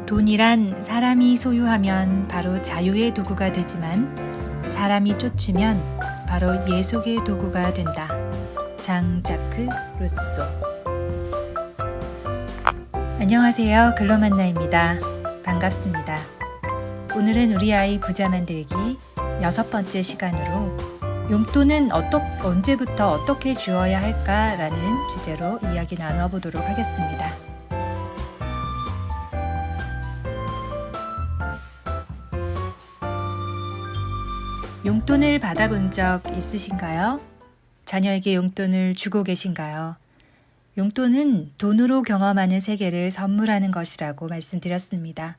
돈이란 사람이 소유하면 바로 자유의 도구가 되지만 사람이 쫓으면 바로 예속의 도구가 된다. 장자크 루소. 안녕하세요. 글로만나입니다. 반갑습니다. 오늘은 우리 아이 부자 만들기 6번째 시간으로 용돈은 언제부터 어떻게 주어야 할까라는 주제로 이야기 나눠보도록 하겠습니다. 용돈을 받아본 적 있으신가요? 자녀에게 용돈을 주고 계신가요? 용돈은 돈으로 경험하는 세계를 선물하는 것이라고 말씀드렸습니다.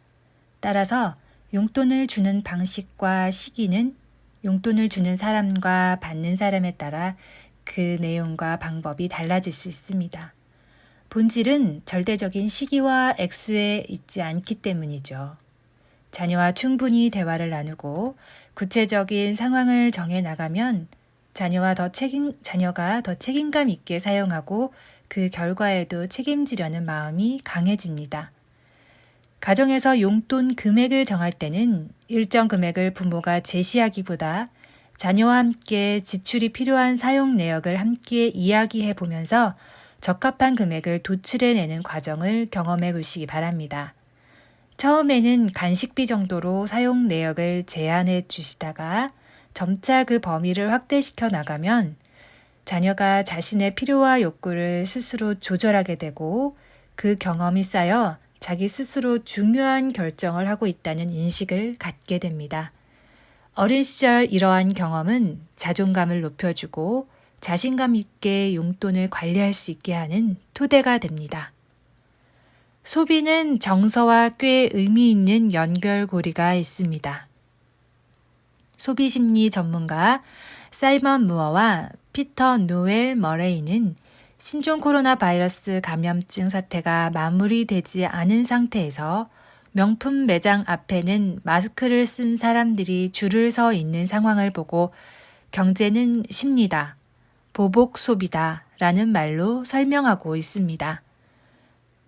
따라서 용돈을 주는 방식과 시기는 용돈을 주는 사람과 받는 사람에 따라 그 내용과 방법이 달라질 수 있습니다. 본질은 절대적인 시기와 액수에 있지 않기 때문이죠. 자녀와 충분히 대화를 나누고 구체적인 상황을 정해 나가면 자녀가 더 책임감 있게 사용하고 그 결과에도 책임지려는 마음이 강해집니다. 가정에서 용돈 금액을 정할 때는 일정 금액을 부모가 제시하기보다 자녀와 함께 지출이 필요한 사용 내역을 함께 이야기해 보면서 적합한 금액을 도출해내는 과정을 경험해 보시기 바랍니다. 처음에는 간식비 정도로 사용 내역을 제안해 주시다가 점차 그 범위를 확대시켜 나가면 자녀가 자신의 필요와 욕구를 스스로 조절하게 되고 그 경험이 쌓여 자기 스스로 중요한 결정을 하고 있다는 인식을 갖게 됩니다. 어린 시절 이러한 경험은 자존감을 높여주고 자신감 있게 용돈을 관리할 수 있게 하는 토대가 됩니다. 소비는 정서와 꽤 의미 있는 연결고리가 있습니다. 소비심리 전문가 사이먼 무어와 피터 노엘 머레이는 신종 코로나 바이러스 감염증 사태가 마무리되지 않은 상태에서 명품 매장 앞에는 마스크를 쓴 사람들이 줄을 서 있는 상황을 보고 경제는 심리다, 보복 소비다 라는 말로 설명하고 있습니다.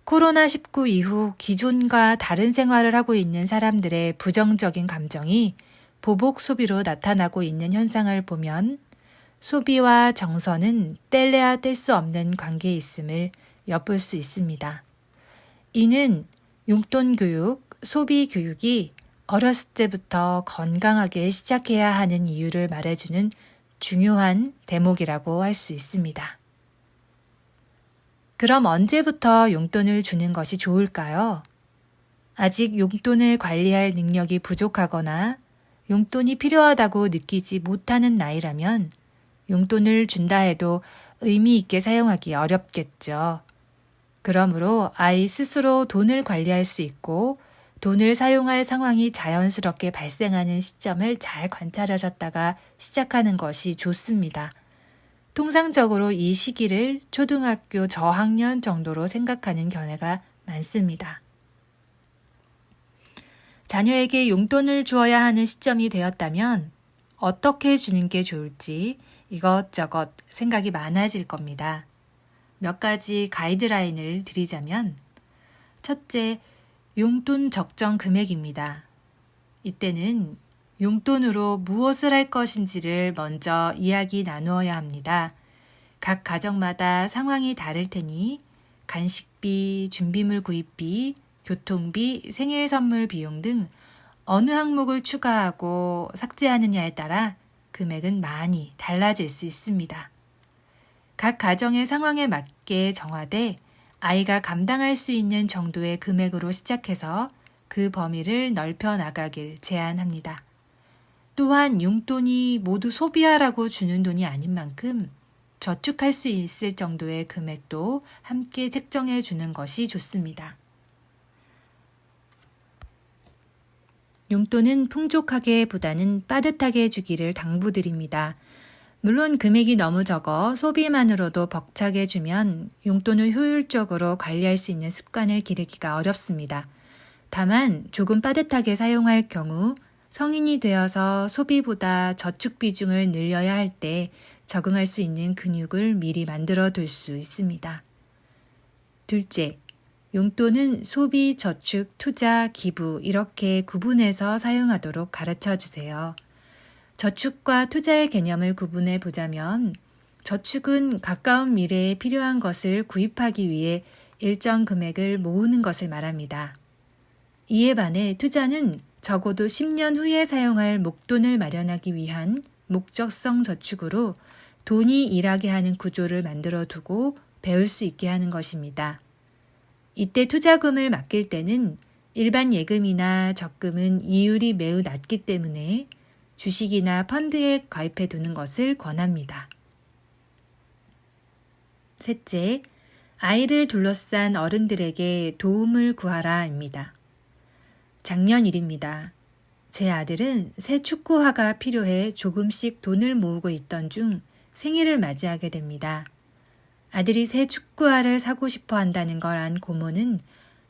코로나19 이후 기존과 다른 생활을 하고 있는 사람들의 부정적인 감정이 보복 소비로 나타나고 있는 현상을 보면 소비와 정서는 뗄래야 뗄 수 없는 관계에 있음을 엿볼 수 있습니다. 이는 용돈 교육, 소비 교육이 어렸을 때부터 건강하게 시작해야 하는 이유를 말해주는 중요한 대목이라고 할 수 있습니다. 그럼 언제부터 용돈을 주는 것이 좋을까요? 아직 용돈을 관리할 능력이 부족하거나 용돈이 필요하다고 느끼지 못하는 나이라면 용돈을 준다 해도 의미 있게 사용하기 어렵겠죠. 그러므로 아이 스스로 돈을 관리할 수 있고 돈을 사용할 상황이 자연스럽게 발생하는 시점을 잘 관찰하셨다가 시작하는 것이 좋습니다. 통상적으로 이 시기를 초등학교 저학년 정도로 생각하는 견해가 많습니다. 자녀에게 용돈을 주어야 하는 시점이 되었다면 어떻게 주는 게 좋을지 이것저것 생각이 많아질 겁니다. 몇 가지 가이드라인을 드리자면 첫째, 용돈 적정 금액입니다. 이때는 용돈으로 무엇을 할 것인지를 먼저 이야기 나누어야 합니다. 각 가정마다 상황이 다를 테니 간식비, 준비물 구입비, 교통비, 생일 선물 비용 등 어느 항목을 추가하고 삭제하느냐에 따라 금액은 많이 달라질 수 있습니다. 각 가정의 상황에 맞게 정하되 아이가 감당할 수 있는 정도의 금액으로 시작해서 그 범위를 넓혀 나가길 제안합니다. 또한 용돈이 모두 소비하라고 주는 돈이 아닌 만큼 저축할 수 있을 정도의 금액도 함께 책정해 주는 것이 좋습니다. 용돈은 풍족하게보다는 빠듯하게 주기를 당부드립니다. 물론 금액이 너무 적어 소비만으로도 벅차게 주면 용돈을 효율적으로 관리할 수 있는 습관을 기르기가 어렵습니다. 다만 조금 빠듯하게 사용할 경우 성인이 되어서 소비보다 저축 비중을 늘려야 할 때 적응할 수 있는 근육을 미리 만들어 둘 수 있습니다. 둘째, 용돈은 소비, 저축, 투자, 기부 이렇게 구분해서 사용하도록 가르쳐 주세요. 저축과 투자의 개념을 구분해 보자면 저축은 가까운 미래에 필요한 것을 구입하기 위해 일정 금액을 모으는 것을 말합니다. 이에 반해 투자는 적어도 10년 후에 사용할 목돈을 마련하기 위한 목적성 저축으로 돈이 일하게 하는 구조를 만들어 두고 배울 수 있게 하는 것입니다. 이때 투자금을 맡길 때는 일반 예금이나 적금은 이율이 매우 낮기 때문에 주식이나 펀드에 가입해 두는 것을 권합니다. 셋째, 아이를 둘러싼 어른들에게 도움을 구하라입니다. 작년 일입니다. 제 아들은 새 축구화가 필요해 조금씩 돈을 모으고 있던 중 생일을 맞이하게 됩니다. 아들이 새 축구화를 사고 싶어 한다는 걸 안 고모는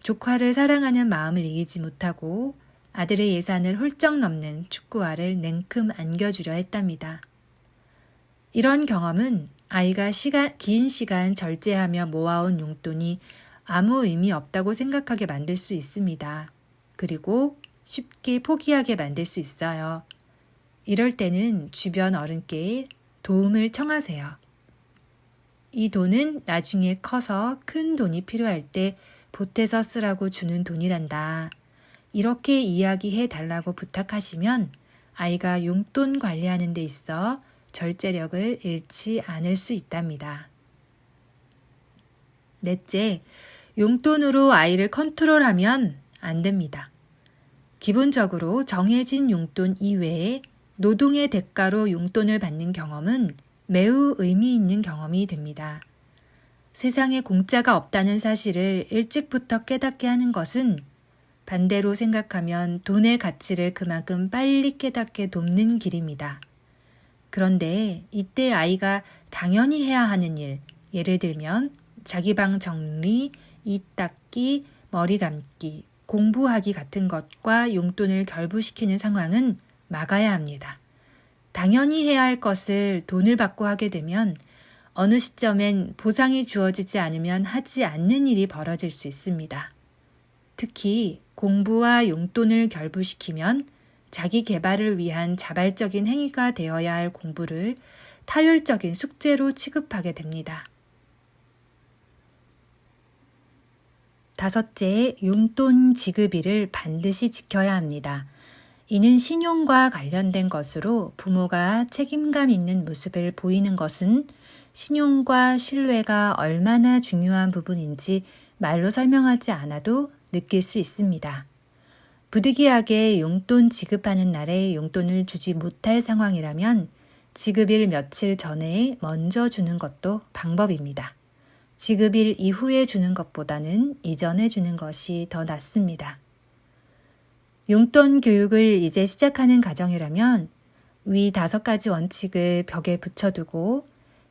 조카를 사랑하는 마음을 이기지 못하고 아들의 예산을 훌쩍 넘는 축구화를 냉큼 안겨주려 했답니다. 이런 경험은 아이가 긴 시간 절제하며 모아온 용돈이 아무 의미 없다고 생각하게 만들 수 있습니다. 그리고 쉽게 포기하게 만들 수 있어요. 이럴 때는 주변 어른께 도움을 청하세요. 이 돈은 나중에 커서 큰 돈이 필요할 때 보태서 쓰라고 주는 돈이란다. 이렇게 이야기해 달라고 부탁하시면 아이가 용돈 관리하는 데 있어 절제력을 잃지 않을 수 있답니다. 넷째, 용돈으로 아이를 컨트롤하면 안 됩니다. 기본적으로 정해진 용돈 이외에 노동의 대가로 용돈을 받는 경험은 매우 의미 있는 경험이 됩니다. 세상에 공짜가 없다는 사실을 일찍부터 깨닫게 하는 것은 반대로 생각하면 돈의 가치를 그만큼 빨리 깨닫게 돕는 길입니다. 그런데 이때 아이가 당연히 해야 하는 일, 예를 들면 자기 방 정리, 이 닦기, 머리 감기, 공부하기 같은 것과 용돈을 결부시키는 상황은 막아야 합니다. 당연히 해야 할 것을 돈을 받고 하게 되면 어느 시점엔 보상이 주어지지 않으면 하지 않는 일이 벌어질 수 있습니다. 특히 공부와 용돈을 결부시키면 자기 개발을 위한 자발적인 행위가 되어야 할 공부를 타율적인 숙제로 취급하게 됩니다. 다섯째, 용돈 지급일을 반드시 지켜야 합니다. 이는 신용과 관련된 것으로 부모가 책임감 있는 모습을 보이는 것은 신용과 신뢰가 얼마나 중요한 부분인지 말로 설명하지 않아도 느낄 수 있습니다. 부득이하게 용돈 지급하는 날에 용돈을 주지 못할 상황이라면 지급일 며칠 전에 먼저 주는 것도 방법입니다. 지급일 이후에 주는 것보다는 이전에 주는 것이 더 낫습니다. 용돈 교육을 이제 시작하는 가정이라면 위 5가지 원칙을 벽에 붙여두고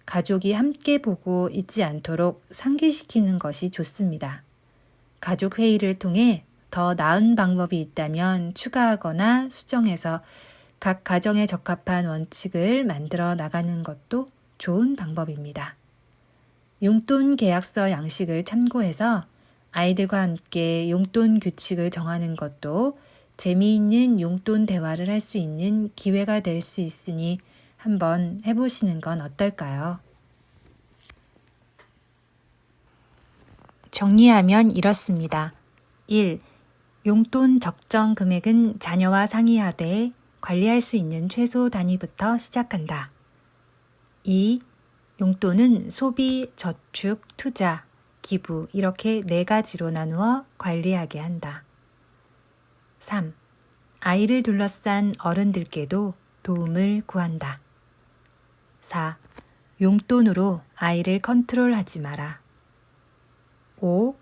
가족이 함께 보고 잊지 않도록 상기시키는 것이 좋습니다. 가족 회의를 통해 더 나은 방법이 있다면 추가하거나 수정해서 각 가정에 적합한 원칙을 만들어 나가는 것도 좋은 방법입니다. 용돈 계약서 양식을 참고해서 아이들과 함께 용돈 규칙을 정하는 것도 재미있는 용돈 대화를 할 수 있는 기회가 될 수 있으니 한번 해보시는 건 어떨까요? 정리하면 이렇습니다. 1. 용돈 적정 금액은 자녀와 상의하되 관리할 수 있는 최소 단위부터 시작한다. 2. 용돈은 소비, 저축, 투자, 기부 이렇게 4가지로 나누어 관리하게 한다. 3. 아이를 둘러싼 어른들께도 도움을 구한다. 4. 용돈으로 아이를 컨트롤하지 마라. 5.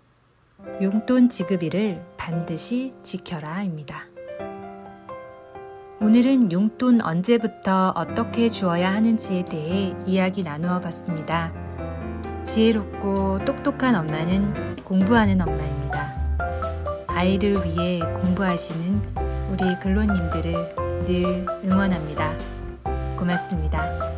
용돈 지급일을 반드시 지켜라입니다. 오늘은 용돈 언제부터 어떻게 주어야 하는지에 대해 이야기 나누어 봤습니다. 지혜롭고 똑똑한 엄마는 공부하는 엄마입니다. 아이를 위해 공부하시는 우리 근로님들을 늘 응원합니다. 고맙습니다.